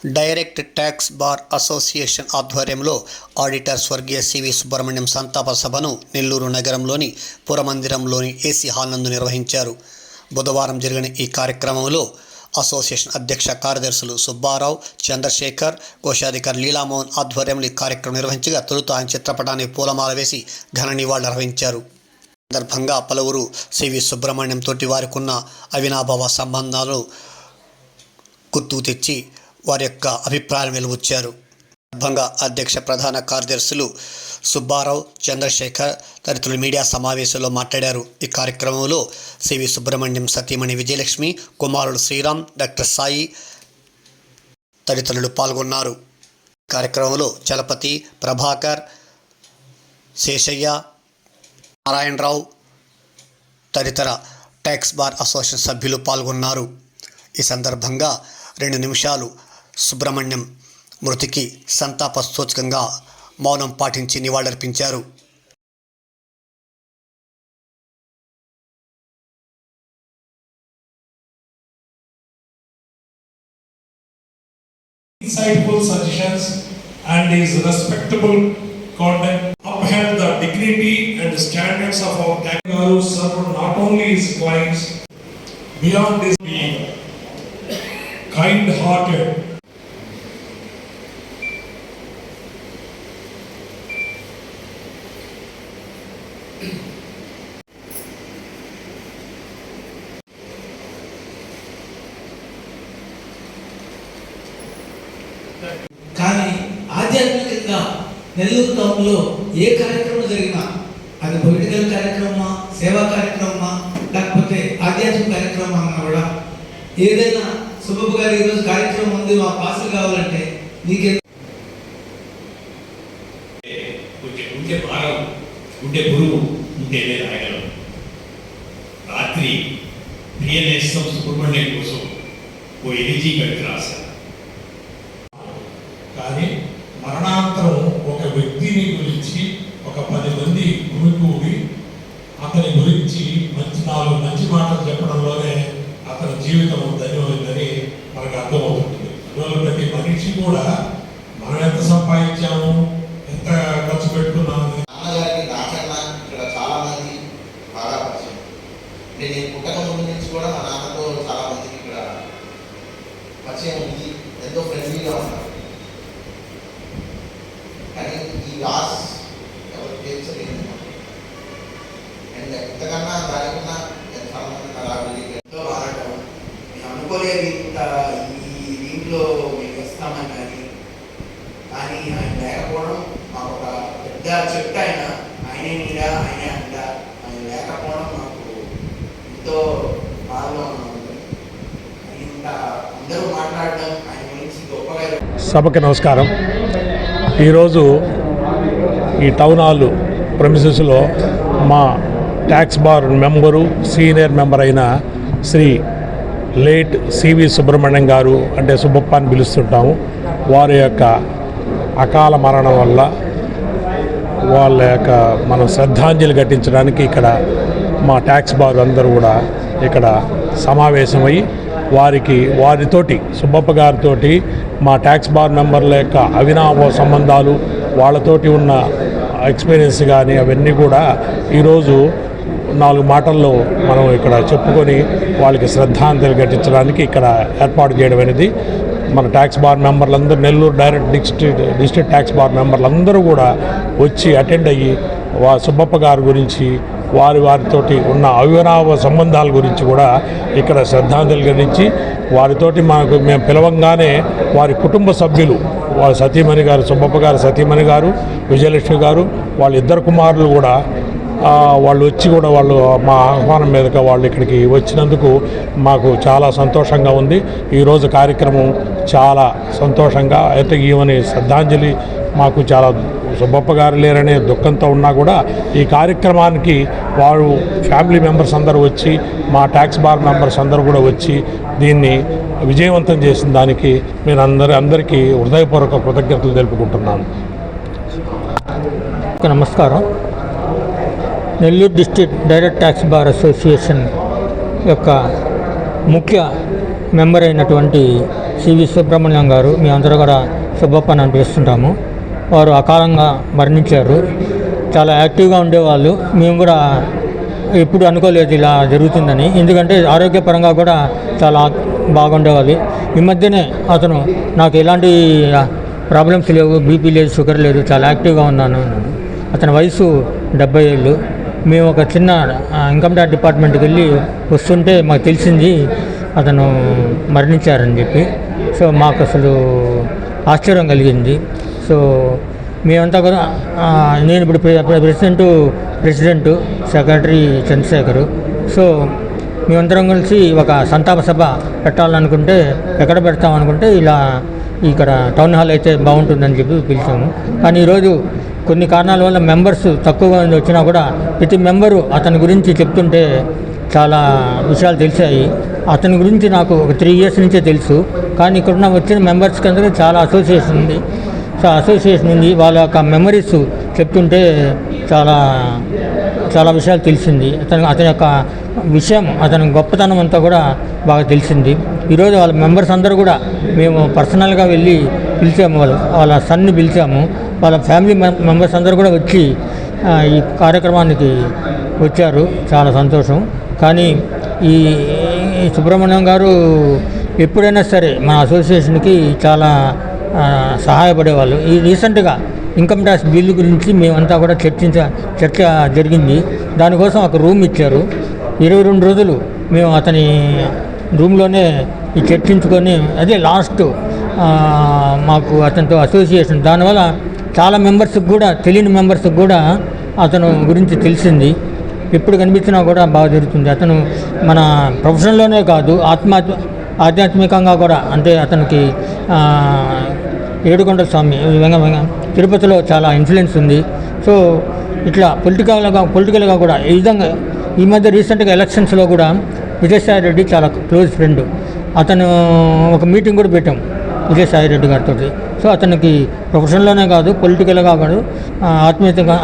Direct tax bar association ఆధ్వర్యంలో auditor స్వర్గీయ CV Subrahmanyam సంతాప సభను నెల్లూరు నగరంలోని పురమందిరంలోని ఏసీ హాల్ నందు నిర్వహించారు. బుధవారం జరిగిన ఈ కార్యక్రమంలో అసోసియేషన్ అధ్యక్ష కార్యదర్శులు సుబ్బారావు, చంద్రశేఖర్, కోశాధికారి లీలామోహన్ ఆధ్వర్యంలో ఈ కార్యక్రమం నిర్వహించగా తొలుత ఆయన చిత్రపటాన్ని పూలమాల వేసి ఘన నివాళులు నిర్వహించారు. సందర్భంగా పలువురు సివి సుబ్రహ్మణ్యం తోటి వారికి ఉన్న అవినాభావ సంబంధాలు గుర్తుకు తెచ్చి వారి యొక్క అభిప్రాయం వెలువచ్చారు. సందర్భంగా అధ్యక్ష ప్రధాన కార్యదర్శులు సుబ్బారావు, చంద్రశేఖర్ తదితరులు మీడియా సమావేశంలో మాట్లాడారు. ఈ కార్యక్రమంలో సివి సుబ్రహ్మణ్యం సతీమణి విజయలక్ష్మి, కుమారుడు శ్రీరామ్, డాక్టర్ సాయి తదితరులు పాల్గొన్నారు. కార్యక్రమంలో చలపతి, ప్రభాకర్, శేషయ్య, నారాయణరావు తదితర ట్యాక్స్ బార్ అసోసియేషన్ సభ్యులు పాల్గొన్నారు. ఈ సందర్భంగా 2 నిమిషాలు సుబ్రహ్మణ్యం మృతికి సంతాప సూచకంగా మౌనం పాటించి నివాళులర్పించారు. Insightful suggestions and his respectable conduct upheld the dignity and the standards of our tax garu served not only his clients beyond his being kind-hearted. కానీ ఆధ్యాత్మికంగా నెల్లూరు టౌన్లో ఏ కార్యక్రమం జరిగినా అది పొలిటికల్ కార్యక్రమమా, సేవా కార్యక్రమమా, లేకపోతే ఆధ్యాత్మిక కార్యక్రమం అన్నా కూడా ఏదైనా సుబ్బప్ప గారు ఈరోజు కార్యక్రమం ఉంది, మా పాసులు కావాలంటే నీకే ఉంటే భారం, ఉంటే పురుగు ఉంటేనే రాయగలం. రాత్రి ప్రియనేస్తం సుబ్రహ్మణ్యం కోసం ఓ ఎలిజీ కవిత రాశారు. కానీ మరణాంతరం ఒక వ్యక్తిని గురించి ఒక 10 మంది గుమికూడి అతని గురించి మంచి మాటలు చెప్పడంలోనే అతని జీవితం ధన్యమైందని మనకు అర్థమవుతుంది. అందువల్ల ప్రతి మనిషి కూడా మనం ఎంత సంపాదించాము, ఎంత ఖర్చు పెట్టుకున్నాము. నాన్నగారికి నాకన్నా ఇక్కడ చాలా మంది బాగా పరిచయం. నేను పుట్టక ముందు నుంచి కూడా మా నాన్నతో చాలా మందికి ఇక్కడ పరిచయం ఉంది, ఎంతో ఫ్రెండ్లీగా ఉన్నారు. కానీ ఈ లాస్ ఎవరు తీర్చలేదు. అండ్ ఎంతకన్నా దానికన్నా చాలా మంది ఎంతో ఆడటం మేము అనుకోలేదు ఇంత ఈ దీంట్లో మేము వస్తామని. కానీ ఆయన లేకపోవడం మాకు ఒక పెద్ద చెట్టు. ఆయనే నీడ, ఆయనే అండ. ఆయన లేకపోవడం మాకు ఎంతో బాధగా ఉంది. ఇంత అందరూ మాట్లాడడం ఆయన గురించి గొప్పగా. సభకి నమస్కారం. ఈరోజు ఈ టౌన్ హాల్ ప్రెమిసెస్లో మా tax bar member, senior member అయిన శ్రీ లేట్ సివి సుబ్రహ్మణ్యం గారు, అంటే సుబ్బప్ప అని పిలుస్తుంటాము, వారి యొక్క అకాల మరణం వల్ల వాళ్ళ యొక్క మనం శ్రద్ధాంజలి ఘటించడానికి ఇక్కడ మా ట్యాక్స్ బార్ అందరూ కూడా ఇక్కడ సమావేశమై వారితోటి సుబ్బప్ప గారితోటి మా ట్యాక్స్ బార్ మెంబర్ల యొక్క అవినాభావ సంబంధాలు, వాళ్ళతోటి ఉన్న ఎక్స్పీరియన్స్ కానీ అవన్నీ కూడా ఈరోజు 4 మాటల్లో మనం ఇక్కడ చెప్పుకొని వాళ్ళకి శ్రద్ధాంజలి ఘటించడానికి ఇక్కడ ఏర్పాటు చేయడం అనేది మన ట్యాక్స్ బార్ మెంబర్లందరూ, Nellore direct district tax bar మెంబర్లందరూ కూడా వచ్చి అటెండ్ అయ్యి సుబ్బప్ప గారి గురించి వారితోటి ఉన్న అవినాభావ సంబంధాల గురించి కూడా ఇక్కడ శ్రద్ధాంజలి ఘటించి వారితోటి మేము పిలవంగానే వారి కుటుంబ సభ్యులు, వాళ్ళ సతీమణి గారు, సుబ్బప్ప గారు సతీమణి గారు, విజయలక్ష్మి గారు, వాళ్ళ 2 కుమారులు కూడా వాళ్ళు వచ్చి కూడా మా ఆహ్వానం మీదగా వాళ్ళు ఇక్కడికి వచ్చినందుకు మాకు చాలా సంతోషంగా ఉంది. ఈరోజు కార్యక్రమం చాలా సంతోషంగా అయితే ఈవని శ్రద్ధాంజలి మాకు చాలా సుబ్బప్ప గారు లేరనే దుఃఖంతో ఉన్నా కూడా ఈ కార్యక్రమానికి వారు ఫ్యామిలీ మెంబర్స్ అందరూ వచ్చి, మా ట్యాక్స్ బార్ మెంబర్స్ అందరూ కూడా వచ్చి దీన్ని విజయవంతం చేసిన దానికి నేను అందరికీ హృదయపూర్వక కృతజ్ఞతలు తెలుపుకుంటున్నాను. నమస్కారం. Nellore district direct tax bar association యొక్క ముఖ్య మెంబర్ అయినటువంటి సివి సుబ్రహ్మణ్యం గారు, మీ అందరూ కూడా సుబ్బప్పని అని పిలుస్తుంటాము. వారు అకాలంగా మరణించారు. చాలా యాక్టివ్గా ఉండేవాళ్ళు. మేము కూడా ఎప్పుడు అనుకోలేదు ఇలా జరుగుతుందని, ఎందుకంటే ఆరోగ్యపరంగా కూడా చాలా బాగుండేవాళ్ళు. ఈ మధ్యనే అతను నాకు ఎలాంటి ప్రాబ్లమ్స్ లేవు, బీపీ లేదు, షుగర్ లేదు, చాలా యాక్టివ్గా ఉన్నాను. అతని వయసు 70 ఏళ్ళు. మేము ఒక చిన్న ఇన్కమ్ ట్యాక్స్ డిపార్ట్మెంట్కి వెళ్ళి వస్తుంటే మాకు తెలిసింది అతను మరణించారని చెప్పి. సో మాకు అసలు ఆశ్చర్యం కలిగింది. సో మేమంతా కూడా నేను ఇప్పుడు ప్రెసిడెంట్ సెక్రటరీ చంద్రశేఖరు. సో మేమందరం కలిసి ఒక సంతాప సభ పెట్టాలనుకుంటే ఎక్కడ పెడతామనుకుంటే ఇలా ఇక్కడ టౌన్ హాల్ అయితే బాగుంటుందని చెప్పి పిలిచాము. కానీ ఈరోజు కొన్ని కారణాల వల్ల మెంబర్స్ తక్కువగా వచ్చినా కూడా ప్రతి మెంబరు అతని గురించి చెప్తుంటే చాలా విషయాలు తెలిసాయి. అతని గురించి నాకు ఒక 3 years నుంచే తెలుసు. కానీ ఇక్కడున్న వచ్చిన మెంబర్స్కి అందరికీ చాలా అసోసియేషన్ ఉంది. వాళ్ళ యొక్క మెమరీస్ చెప్తుంటే చాలా చాలా విషయాలు తెలిసింది. అతని యొక్క విషయం, అతని గొప్పతనం అంతా కూడా బాగా తెలిసింది. ఈరోజు వాళ్ళ మెంబర్స్ అందరూ కూడా మేము పర్సనల్గా వెళ్ళి పిలిచాము. వాళ్ళ సన్ని పిలిచాము. వాళ్ళ ఫ్యామిలీ మెంబర్స్ అందరూ కూడా వచ్చి ఈ కార్యక్రమానికి వచ్చారు. చాలా సంతోషం. కానీ ఈ సుబ్రహ్మణ్యం గారు ఎప్పుడైనా సరే మన అసోసియేషన్కి చాలా సహాయపడేవాళ్ళు. ఈ రీసెంట్గా ఇన్కమ్ ట్యాక్స్ బిల్లు గురించి మేమంతా కూడా చర్చ జరిగింది. దానికోసం ఒక రూమ్ ఇచ్చారు. 22 రోజులు మేము అతని రూమ్లోనే చర్చించుకొని, అదే లాస్ట్ మాకు అతనితో అసోసియేషన్. దానివల్ల చాలా మెంబర్స్కి కూడా, తెలియని మెంబర్స్కి కూడా అతను గురించి తెలిసింది. ఎప్పుడు కనిపించినా కూడా బాగా జరుగుతుంది. అతను మన ప్రొఫెషన్లోనే కాదు, ఆధ్యాత్మికంగా కూడా, అంటే అతనికి ఏడుకొండల స్వామి తిరుపతిలో చాలా ఇన్ఫ్లుయెన్స్ ఉంది. సో ఇట్లా పొలిటికల్గా కూడా ఈ విధంగా ఈ మధ్య రీసెంట్గా ఎలక్షన్స్లో కూడా విజయసాయి రెడ్డి చాలా క్లోజ్ ఫ్రెండ్. అతను ఒక మీటింగ్ కూడా పెట్టాం విజయసాయి రెడ్డి గారితో. సో అతనికి ప్రొఫెషన్లోనే కాదు, పొలిటికల్గా కాదు,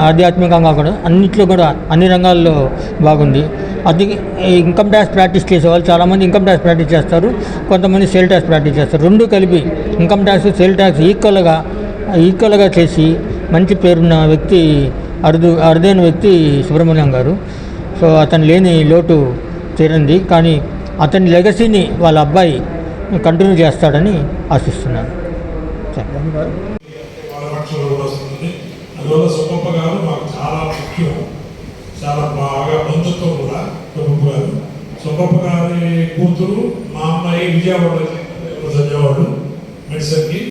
ఆధ్యాత్మికంగా కూడా అన్నిట్లో కూడా అన్ని రంగాల్లో బాగుంది. అది ఇన్కమ్ ట్యాక్స్ ప్రాక్టీస్ చేసేవాళ్ళు చాలామంది ఇన్కమ్ ట్యాక్స్ ప్రాక్టీస్ చేస్తారు, కొంతమంది సేల్ ట్యాక్స్ ప్రాక్టీస్ చేస్తారు. రెండు కలిపి ఇన్కమ్ ట్యాక్స్, సేల్ ట్యాక్స్ ఈక్వల్గా చేసి మంచి పేరున్న వ్యక్తి, అరుదైన వ్యక్తి సుబ్రహ్మణ్యం గారు. సో అతను లేని లోటు తీరింది. కానీ అతని లెగసీని వాళ్ళ అబ్బాయి కంటిన్యూ చేస్తాడని ఆశిస్తున్నాను. వాళ్ళ పక్షంలో కూడా వస్తుంది. అందువల్ల సుబ్బప్ప గారు మాకు చాలా ముఖ్యం, చాలా బాగా బంధుత్వం కూడా. సుబ్బప్ప గారి కూతురు మా అమ్మాయి విజయవాడలో చదివేవాడు మెడిసిన్కి.